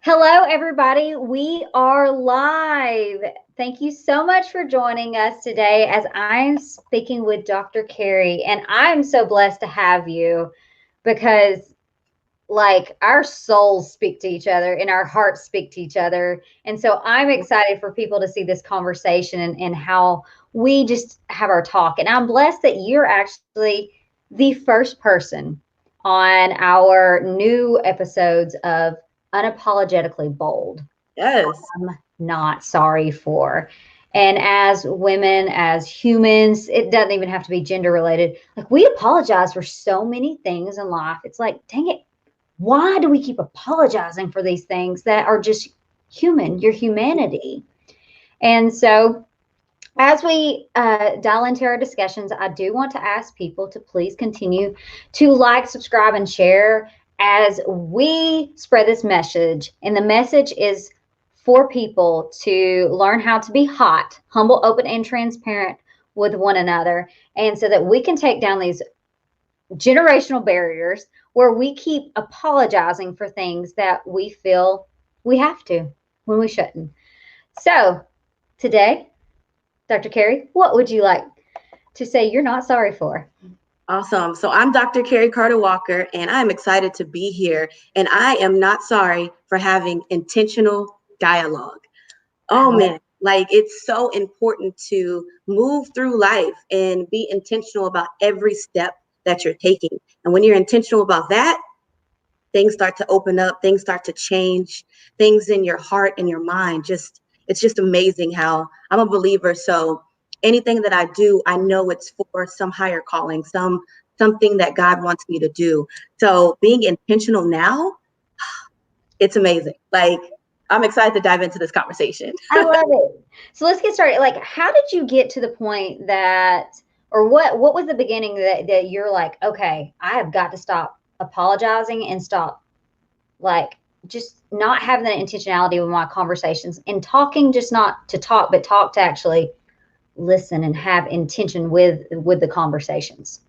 Hello, everybody. We are live. Thank you so much for joining us today as I'm speaking with Dr. Kerrie. And I'm so blessed to have you because, like, our souls speak to each other and our hearts speak to each other. And so I'm excited for people to see this conversation and how we just have our talk. And I'm blessed that you're actually the first person on our new episodes of Unapologetically Bold. Yes. I'm not sorry for. And as women, as humans, it doesn't even have to be gender related. Like, we apologize for so many things in life. It's like, dang it, why do we keep apologizing for these things that are just human, your humanity? And so, as we dial into our discussions, I do want to ask people to please continue to like, subscribe, and share as we spread this message. And the message is for people to learn how to be hot, humble, open, and transparent with one another. And so that we can take down these generational barriers where we keep apologizing for things that we feel we have to when we shouldn't. So today, Dr. Kerrie, what would you like to say you're not sorry for? Awesome. So I'm Dr. Kerrie Carter-Walker, and I'm excited to be here. And I am not sorry for having intentional dialogue. Oh man, like it's so important to move through life and be intentional about every step that you're taking. And when you're intentional about that, things start to open up, things start to change, things in your heart and your mind. It's just amazing how I'm a believer. So anything that I do, I know it's for some higher calling, something that God wants me to do. So being intentional now, it's amazing. Like I'm excited to dive into this conversation. I love it. So let's get started. Like, how did you get to the point that, or what was the beginning that you're like, okay, I have got to stop apologizing and stop, like, just not having that intentionality with my conversations and talking, just not to talk, but talk to actually listen and have intention with the conversations.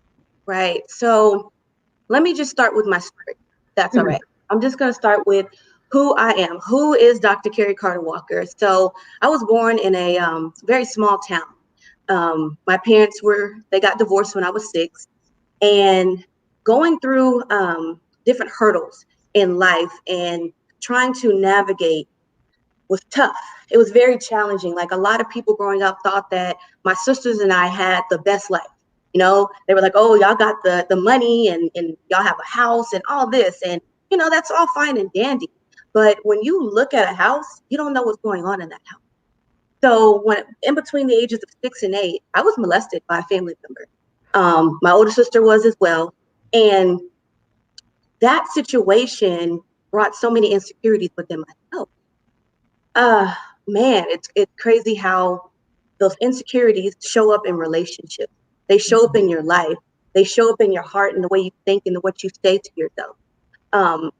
Right. So let me just start with my story. That's all Mhm. right. I'm just going to start with who I am. Who is Dr. Kerrie Carter-Walker? So I was born in a very small town. My parents they got divorced when I was 6, and going through different hurdles in life and trying to navigate was tough. It was very challenging. Like a lot of people growing up thought that my sisters and I had the best life. You know, they were like, oh, y'all got the money and y'all have a house and all this. And, that's all fine and dandy. But when you look at a house, you don't know what's going on in that house. So when in between the ages of 6 and 8, I was molested by a family member. My older sister was as well. And that situation brought so many insecurities within myself. Uh, Man, it's crazy how those insecurities show up in relationships. They show up in your life. They show up in your heart and the way you think and what you say to yourself. Um,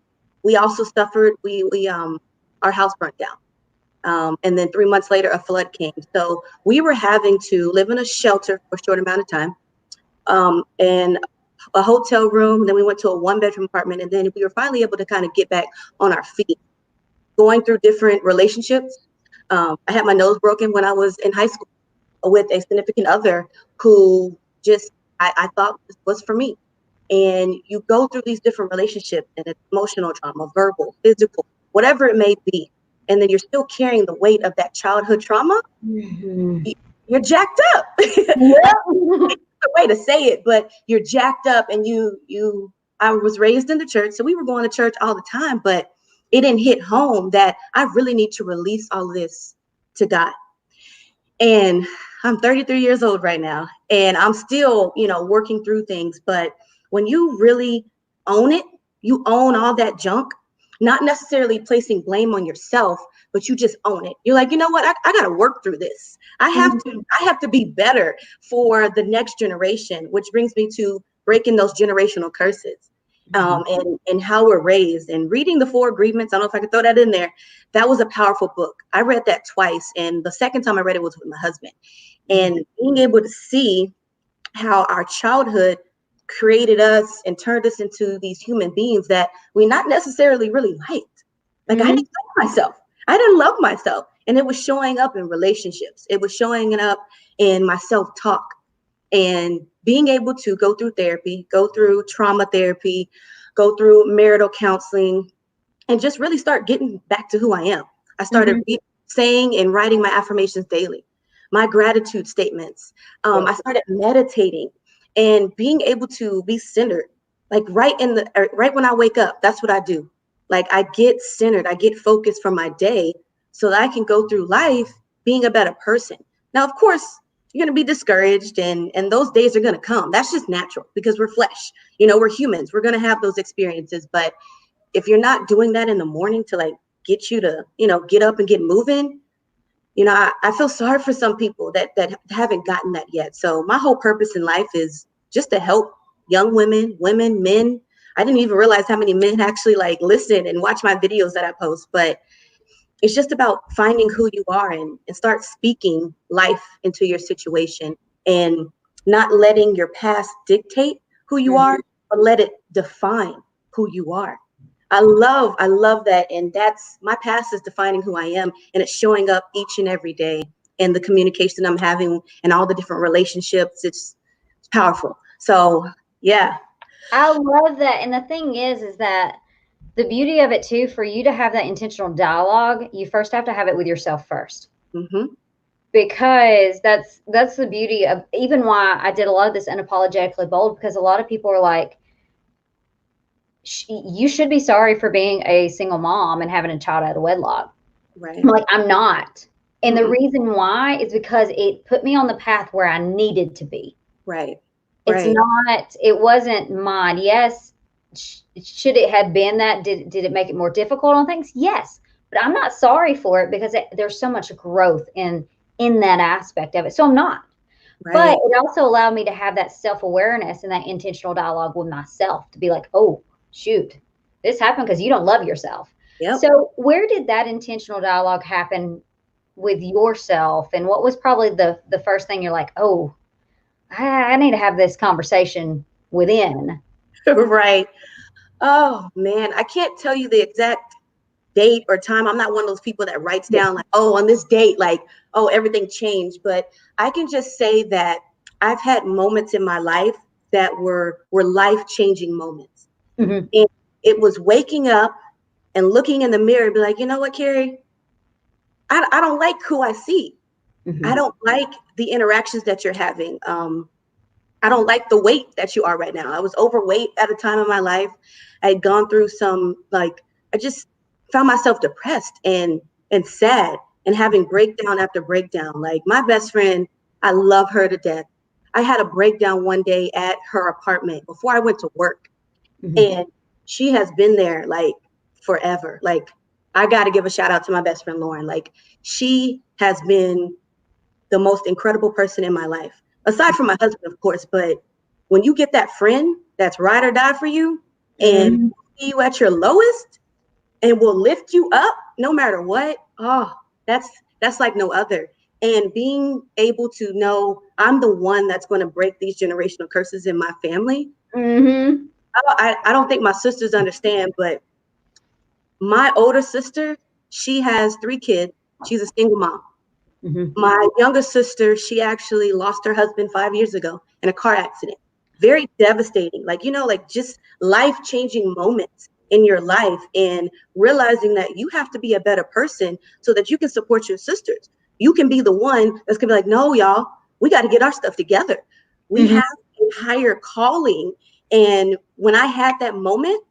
we also suffered. We our house burnt down. And then 3 months later, a flood came. So we were having to live in a shelter for a short amount of time, and a hotel room. Then we went to a 1-bedroom apartment, and then we were finally able to kind of get back on our feet, going through different relationships. I had my nose broken when I was in high school with a significant other who just I thought was for me. And you go through these different relationships, and it's emotional trauma, verbal, physical, whatever it may be. And then you're still carrying the weight of that childhood trauma. Mhm. You're jacked up. Like, Yep. it's the way to say it, but you're jacked up. And I was raised in the church, so we were going to church all the time, but it didn't hit home that I really need to release all this to God. And I'm 33 years old right now, and I'm still, working through things. But when you really own it, you own all that junk, not necessarily placing blame on yourself, but you just own it. You're like, you know what? I got to work through this. I have to be better for the next generation, which brings me to breaking those generational curses. And how we're raised, and reading the 4 agreements. I don't know if I could throw that in there. That was a powerful book. I read that twice, and the second time I read it was with my husband. And being able to see how our childhood created us and turned us into these human beings that we not necessarily really liked. Like I didn't like myself. I didn't love myself. And it was showing up in relationships. It was showing up in my self-talk, and being able to go through therapy, go through trauma therapy, go through marital counseling, and just really start getting back to who I am. I started saying and writing my affirmations daily, my gratitude statements. I started meditating and being able to be centered. Like right when I wake up, that's what I do. Like I get centered, I get focused for my day so that I can go through life being a better person. Now, of course, you're going to be discouraged and those days are going to come. That's just natural because we're flesh. We're humans. We're going to have those experiences. But if you're not doing that in the morning to like get you to, get up and get moving, I feel sorry for some people that haven't gotten that yet. So my whole purpose in life is just to help young women, men. I didn't even realize how many men actually like listen and watch my videos that I post, but it's just about finding who you are and start speaking life into your situation and not letting your past dictate who you are, but let it define who you are. I love that. And that's my past is defining who I am. And it's showing up each and every day in the communication I'm having and all the different relationships. It's powerful. So yeah. I love that. And the thing is that the beauty of it too, for you to have that intentional dialogue, you first have to have it with yourself first. Because that's the beauty of even why I did a lot of this unapologetically bold, because a lot of people are like, you should be sorry for being a single mom and having a child out of wedlock. Right. I'm like, I'm not. And the reason why is because it put me on the path where I needed to be. Right. It wasn't mine. Yes. Should it have been that? Did it make it more difficult on things? Yes. But I'm not sorry for it because there's so much growth in that aspect of it. So I'm not. Right. But it also allowed me to have that self-awareness and that intentional dialogue with myself to be like, oh, shoot, this happened because you don't love yourself. Yep. So where did that intentional dialogue happen with yourself? And what was probably the first thing you're like, oh, I need to have this conversation within? Right. Oh, man, I can't tell you the exact date or time. I'm not one of those people that writes down like, oh, on this date, like, oh, everything changed. But I can just say that I've had moments in my life that were life-changing moments. And it was waking up and looking in the mirror and be like, you know what, Kerrie? I don't like who I see. I don't like the interactions that you're having. I don't like the weight that you are right now. I was overweight at a time in my life. I had gone through some, like, I just found myself depressed and sad and having breakdown after breakdown. Like my best friend, I love her to death. I had a breakdown one day at her apartment before I went to work. And she has been there like forever. Like I got to give a shout out to my best friend, Lauren. Like she has been the most incredible person in my life, aside from my husband, of course. But when you get that friend that's ride or die for you and see you at your lowest and will lift you up no matter what, oh, that's like no other. And being able to know I'm the one that's going to break these generational curses in my family. I don't think my sisters understand, but my older sister, she has 3 kids. She's a single mom. My younger sister, she actually lost her husband 5 years ago in a car accident. Very devastating. Like, like just life-changing moments in your life and realizing that you have to be a better person so that you can support your sisters. You can be the one that's gonna be like, no, y'all, we got to get our stuff together. We have a higher calling. And when I had that moment,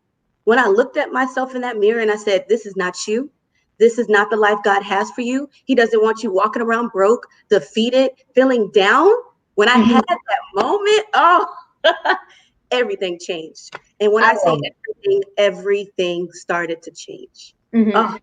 when I looked at myself in that mirror and I said, this is not you. This is not the life God has for you. He doesn't want you walking around broke, defeated, feeling down. When I had that moment, oh, everything changed. And when I say everything started to change. Oh.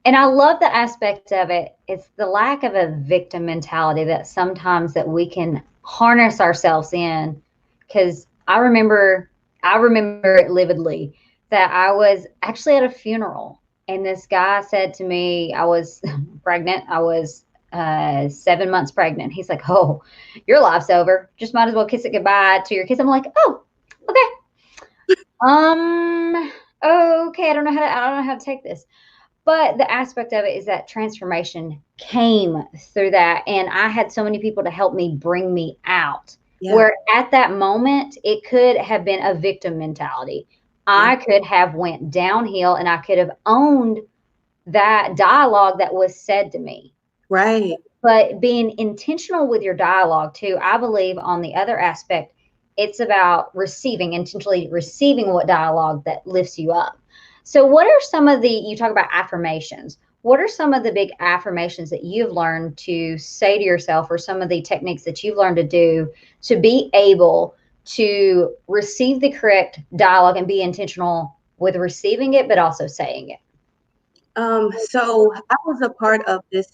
And I love the aspect of it. It's the lack of a victim mentality that sometimes that we can harness ourselves in. Because I remember it vividly that I was actually at a funeral. And this guy said to me, I was pregnant. I was 7 months pregnant. He's like, oh, your life's over. Just might as well kiss it goodbye to your kids. I'm like, oh, okay. Okay. I don't know how to take this. But the aspect of it is that transformation came through that. And I had so many people to help me bring me out. Yeah. Where at that moment, it could have been a victim mentality. Yeah. I could have went downhill and I could have owned that dialogue that was said to me. Right. But being intentional with your dialogue too, I believe on the other aspect, it's about receiving, intentionally receiving what dialogue that lifts you up. So what are some of the, you talk about affirmations, what are some of the big affirmations that you've learned to say to yourself, or some of the techniques that you've learned to do to be able to receive the correct dialogue and be intentional with receiving it, but also saying it? So I was a part of this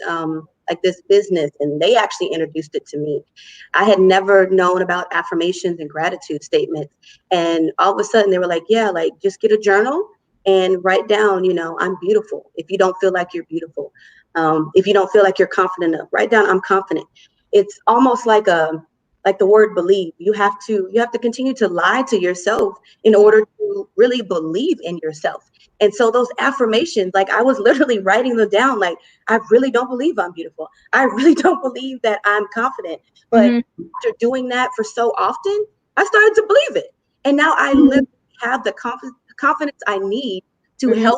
like this business, and they actually introduced it to me. I had never known about affirmations and gratitude statements. And all of a sudden they were like, yeah, like just get a journal and write down, I'm beautiful. If you don't feel like you're beautiful, if you don't feel like you're confident enough, write down I'm confident. It's almost like the word believe. You have to continue to lie to yourself in order to really believe in yourself. And so those affirmations, like I was literally writing them down, like, I really don't believe I'm beautiful. I really don't believe that I'm confident. But after doing that for so often, I started to believe it. And now I literally have the confidence I need to Mm-hmm.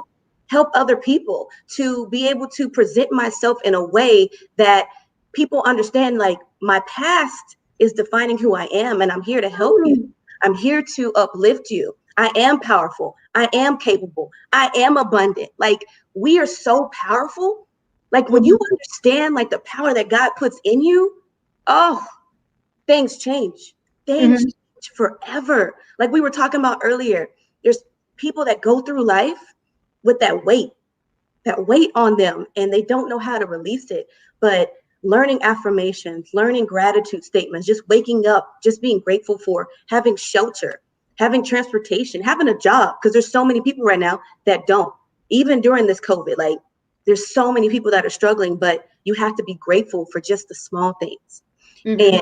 help other people, to be able to present myself in a way that people understand, like, my past is defining who I am, and I'm here to help you. I'm here to uplift you. I am powerful. I am capable. I am abundant. Like, we are so powerful. Like, when you understand, like, the power that God puts in you, oh, things change. Things Mm-hmm. change forever. Like we were talking about earlier, there's people that go through life with that weight on them, and they don't know how to release it. But learning affirmations, learning gratitude statements, just waking up, just being grateful for having shelter, having transportation, having a job, because there's so many people right now that don't. Even during this COVID, like, there's so many people that are struggling, but you have to be grateful for just the small things. Mm-hmm.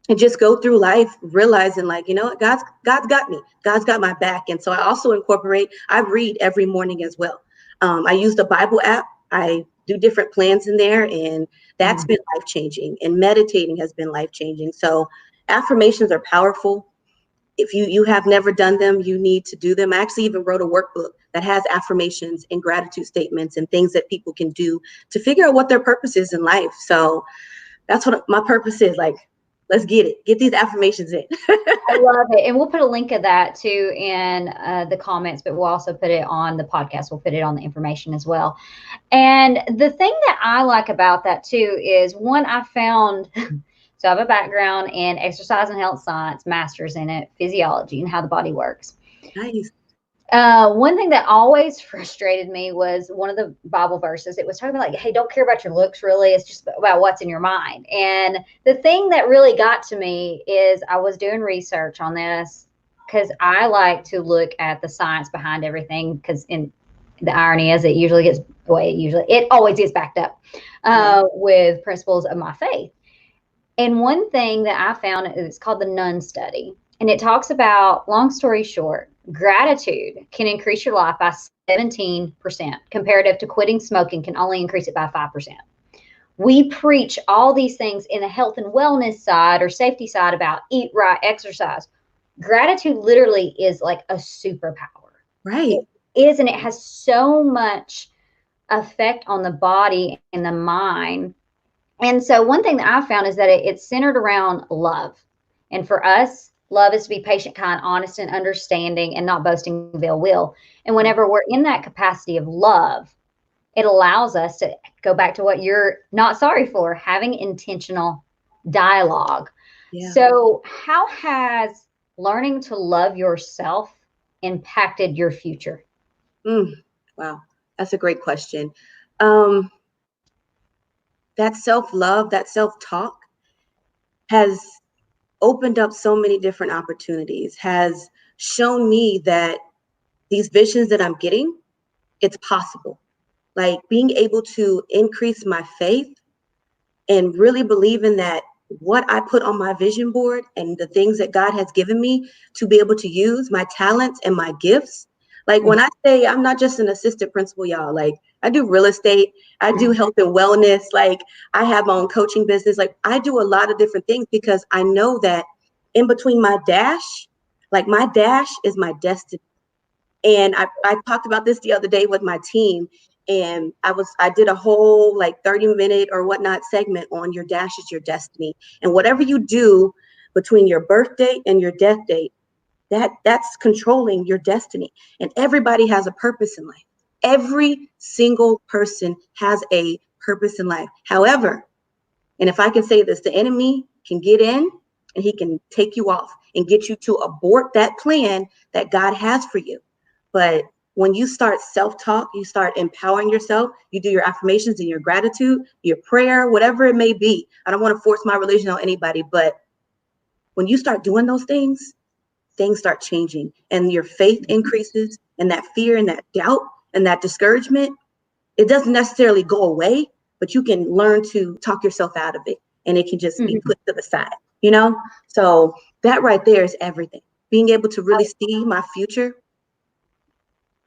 And just go through life realizing, like, what, God's got me. God's got my back. And so I read every morning as well. I use the Bible app. I do different plans in there, and that's been life changing. And meditating has been life changing. So affirmations are powerful. If you have never done them, you need to do them. I actually even wrote a workbook that has affirmations and gratitude statements and things that people can do to figure out what their purpose is in life. So that's what my purpose is. Like, let's get these affirmations in. I love it. And we'll put a link of that too in the comments, but we'll also put it on the podcast. We'll put it on the information as well. And the thing that I like about that too is, one, I found, so I have a background in exercise and health science, master's in it, physiology and how the body works. Nice. One thing that always frustrated me was one of the Bible verses. It was talking about, like, hey, don't care about your looks, really. It's just about what's in your mind. And the thing that really got to me is I was doing research on this because I like to look at the science behind everything, because in the irony is it always gets backed up with principles of my faith. And one thing that I found is called the Nun study. And it talks about, long story short, gratitude can increase your life by 17%, comparative to quitting smoking can only increase it by 5%. We preach all these things in the health and wellness side or safety side about eat right, exercise. Gratitude literally is like a superpower. Right. It is, and it has so much effect on the body and the mind. And so one thing that I found is that it's centered around love. And for us, love is to be patient, kind, honest, and understanding, and not boasting of ill will. And whenever we're in that capacity of love, it allows us to go back to what you're not sorry for, having intentional dialogue. Yeah. So how has learning to love yourself impacted your future? Wow. That's a great question. That self-love, that self-talk has opened up so many different opportunities, has shown me that these visions that I'm getting, it's possible. Like, being able to increase my faith and really believing that what I put on my vision board and the things that God has given me to be able to use my talents and my gifts. Like, when I say I'm not just an assistant principal, y'all, like, I do real estate. I do health and wellness. Like I have my own coaching business. Like I do a lot of different things because I know that in between my dash, like my dash is my destiny. And I talked about this the other day with my team, and I did a whole like 30-minute or whatnot segment on your dash is your destiny. And whatever you do between your birth date and your death date, that's controlling your destiny. And everybody has a purpose in life. Every single person has a purpose in life. However, and if I can say this, the enemy can get in and he can take you off and get you to abort that plan that God has for you. But when you start self-talk, you start empowering yourself, you do your affirmations and your gratitude, your prayer, whatever it may be. I don't want to force my religion on anybody, but when you start doing those things start changing and your faith increases, and that fear and that doubt and that discouragement, it doesn't necessarily go away, but you can learn to talk yourself out of it and it can just be put to the side, you know? So that right there is everything. Being able to really see my future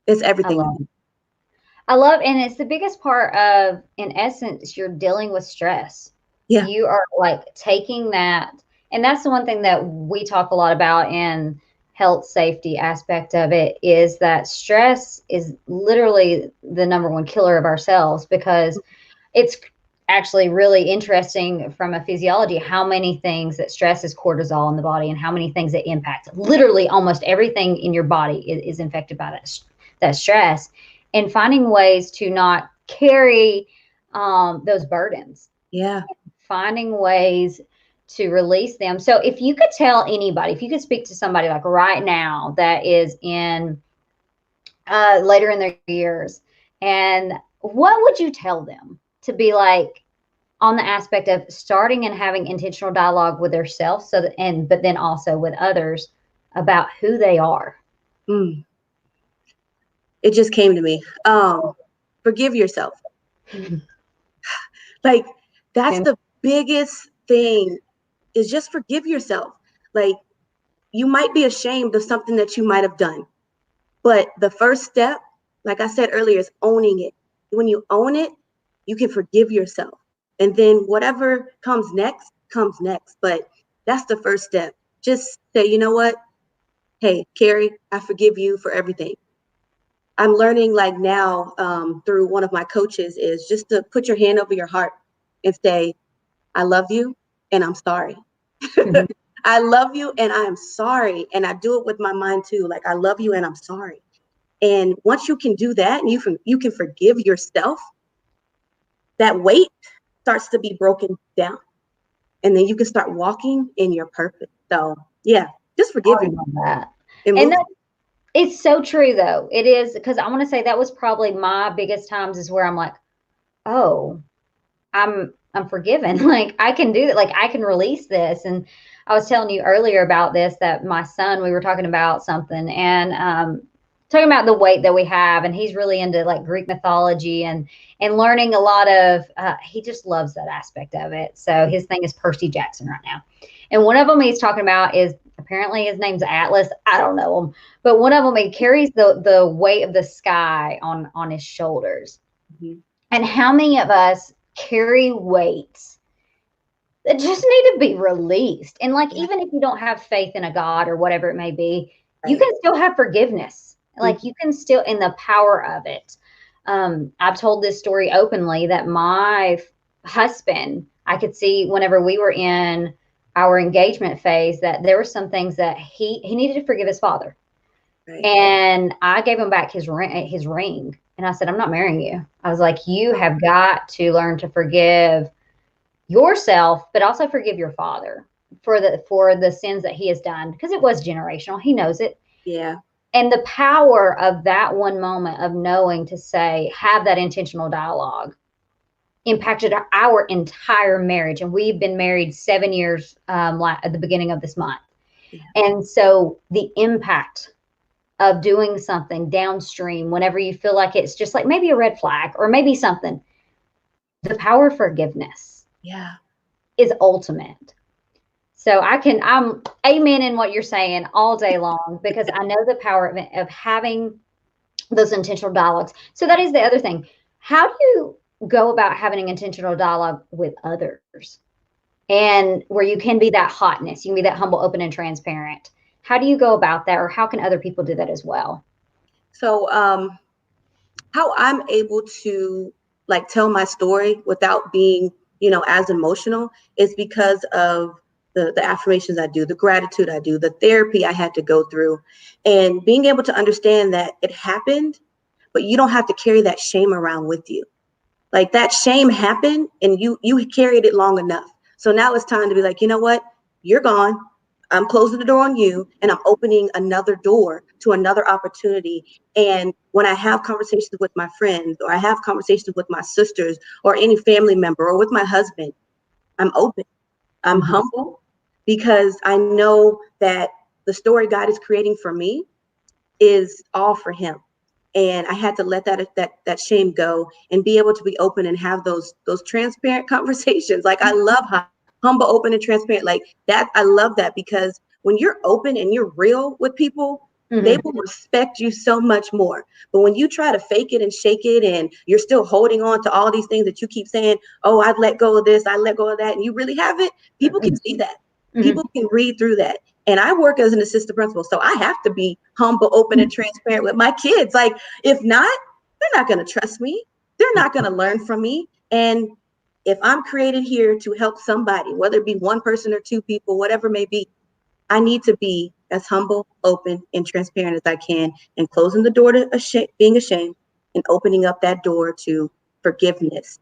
is everything. I love, and it's the biggest part of, in essence, you're dealing with stress. Yeah. You are like taking that, and that's the one thing that we talk a lot about in health safety aspect of it, is that stress is literally the number one killer of ourselves, because it's actually really interesting from a physiology how many things that stress is cortisol in the body and how many things it impacts. Literally almost everything in your body is infected by that stress, and finding ways to not carry those burdens. Yeah. Finding ways to release them. So if you could tell anybody, if you could speak to somebody like right now that is in later in their years, and what would you tell them to be like on the aspect of starting and having intentional dialogue with themselves, so that, but then also with others about who they are? It just came to me. Forgive yourself. Like that's the biggest thing, is just forgive yourself. Like you might be ashamed of something that you might have done, but the first step, like I said earlier, is owning it. When you own it, you can forgive yourself. And then whatever comes next, comes next. But that's the first step. Just say, you know what? Hey, Kerrie, I forgive you for everything. I'm learning like now through one of my coaches is just to put your hand over your heart and say, I love you and I'm sorry. I love you and I'm sorry. And I do it with my mind too. Like, I love you and I'm sorry. And once you can do that and you can forgive yourself, that weight starts to be broken down. And then you can start walking in your purpose. So yeah, just forgive that. And that, it's so true though. It is, because I want to say that was probably my biggest times, is where I'm like, oh, I'm forgiven. Like I can do that. Like I can release this. And I was telling you earlier about this, that my son, we were talking about something, and talking about the weight that we have, and he's really into like Greek mythology and learning a lot of, he just loves that aspect of it. So his thing is Percy Jackson right now. And one of them he's talking about is, apparently his name's Atlas. I don't know him, but one of them, he carries the weight of the sky on his shoulders. And how many of us carry weights that just need to be released? And like, even if you don't have faith in a God or whatever it may be, you can still have forgiveness. Like you can still, in the power of it. I've told this story openly, that my husband, I could see whenever we were in our engagement phase, that there were some things that he needed to forgive his father. And I gave him back his ring. And I said, I'm not marrying you. I was like, you have got to learn to forgive yourself, but also forgive your father for the sins that he has done, because it was generational. He knows it. Yeah. And the power of that one moment of knowing to say, have that intentional dialogue, impacted our entire marriage. And we've been married 7 years at the beginning of this month. Yeah. And so the impact of doing something downstream, whenever you feel like it's just like maybe a red flag or maybe something, the power of forgiveness is ultimate. So I'm amen in what you're saying all day long, because I know the power of having those intentional dialogues. So that is the other thing. how do you go about having an intentional dialogue with others, and where you can be that hotness, you can be that humble, open, and transparent? How do you go about that, or how can other people do that as well? So, how I'm able to like tell my story without being, as emotional is because of the affirmations I do, the gratitude I do, the therapy I had to go through, and being able to understand that it happened, but you don't have to carry that shame around with you. Like that shame happened and you carried it long enough. So now it's time to be like, you know what? You're gone. I'm closing the door on you and I'm opening another door to another opportunity. And when I have conversations with my friends or I have conversations with my sisters or any family member or with my husband, I'm open. I'm humble because I know that the story God is creating for me is all for him. And I had to let that shame go and be able to be open and have those transparent conversations. Like I love how humble, open, and transparent. Like that, I love that because when you're open and you're real with people, they will respect you so much more. But when you try to fake it and shake it and you're still holding on to all these things that you keep saying, oh, I'd let go of this, I let go of that, and you really haven't, people can see that. People can read through that. And I work as an assistant principal, so I have to be humble, open, and transparent with my kids. Like, if not, they're not going to trust me. They're not going to learn from me. And if I'm created here to help somebody, whether it be one person or two people, whatever it may be, I need to be as humble, open, and transparent as I can, and closing the door to being ashamed and opening up that door to forgiveness,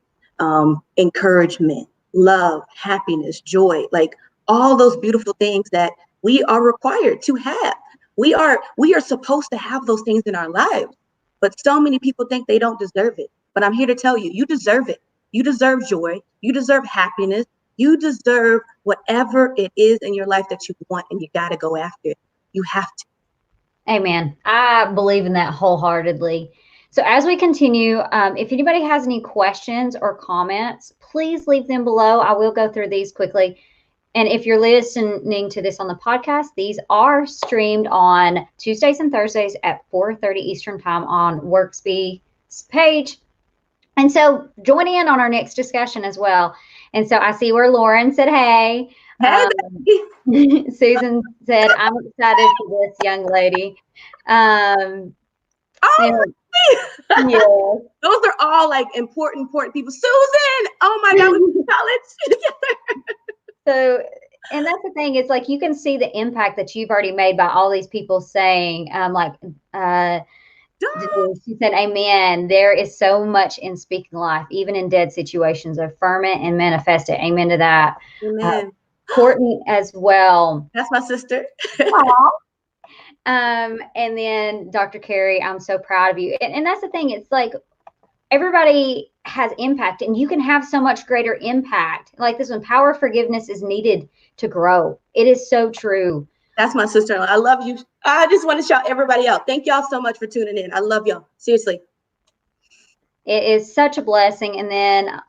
encouragement, love, happiness, joy, like all those beautiful things that we are required to have. We are supposed to have those things in our lives, but so many people think they don't deserve it. But I'm here to tell you, you deserve it. You deserve joy. You deserve happiness. You deserve whatever it is in your life that you want, and you got to go after it. You have to. Amen. I believe in that wholeheartedly. So as we continue, if anybody has any questions or comments, please leave them below. I will go through these quickly. And if you're listening to this on the podcast, these are streamed on Tuesdays and Thursdays at 4:30 Eastern time on Worksby's page. And so join in on our next discussion as well. And so I see where Lauren said, hey. Susan said, I'm excited for this young lady. Oh, yeah. Those are all like important people. Susan, oh my God, we went to college together. So, and that's the thing, it's like you can see the impact that you've already made by all these people saying, she said, amen. There is so much in speaking life, even in dead situations. Affirm it and manifest it. Amen to that. Amen. Courtney as well. That's my sister. And then Dr. Kerrie, I'm so proud of you. And that's the thing. It's like everybody has impact, and you can have so much greater impact. Like this one, power of forgiveness is needed to grow. It is so true. That's my sister-in-law. I love you. I just want to shout everybody out. Thank y'all so much for tuning in. I love y'all. Seriously. It is such a blessing. And then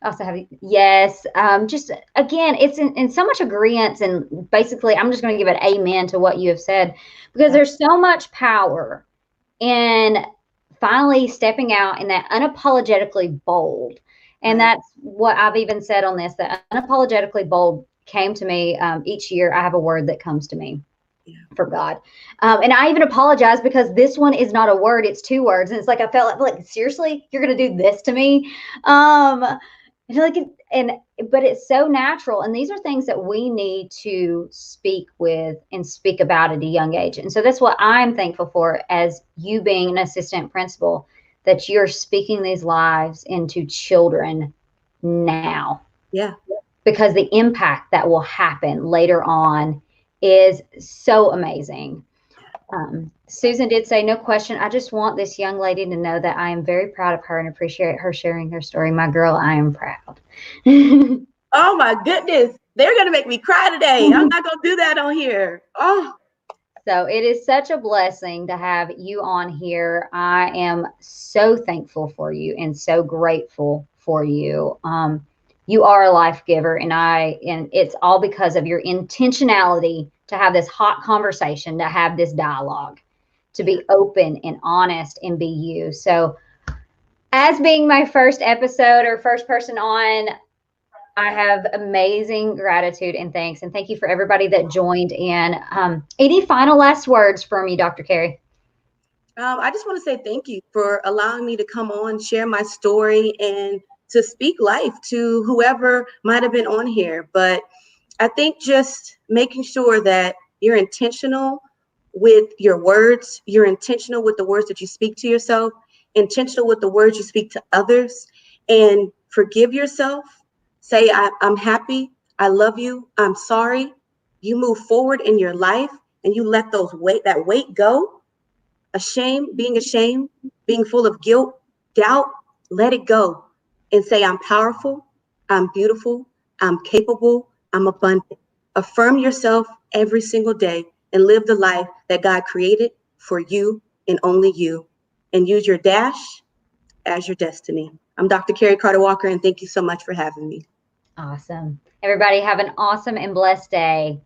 also have, yes, just again, it's in so much agreement. And basically, I'm just going to give it amen to what you have said, because there's so much power in finally stepping out in that unapologetically bold. And that's what I've even said on this, that unapologetically bold came to me each year. I have a word that comes to me from God. And I even apologize because this one is not a word, it's two words. And it's like, I felt like seriously, you're going to do this to me. But it's so natural. And these are things that we need to speak with and speak about at a young age. And so that's what I'm thankful for, as you being an assistant principal, that you're speaking these lives into children now. Yeah. Because the impact that will happen later on is so amazing. Susan did say, no question. I just want this young lady to know that I am very proud of her and appreciate her sharing her story. My girl, I am proud. Oh my goodness. They're going to make me cry today. I'm not going to do that on here. Oh. So it is such a blessing to have you on here. I am so thankful for you and so grateful for you. You are a life giver, and it's all because of your intentionality to have this hot conversation, to have this dialogue, to be open and honest and be you. So As being my first episode or first person on, I have amazing gratitude and thanks. And thank you for everybody that joined in. Any final last words from you, Dr. Kerrie? I just want to say thank you for allowing me to come on, share my story, and to speak life to whoever might have been on here. But I think just making sure that you're intentional with your words, you're intentional with the words that you speak to yourself, intentional with the words you speak to others, and forgive yourself. Say, I'm happy, I love you, I'm sorry. You move forward in your life and you let that weight go. Ashamed, being full of guilt, doubt, let it go and say, I'm powerful, I'm beautiful, I'm capable, I'm abundant. Affirm yourself every single day and live the life that God created for you and only you. And use your dash as your destiny. I'm Dr. Kerrie Carter-Walker, and thank you so much for having me. Awesome. Everybody have an awesome and blessed day.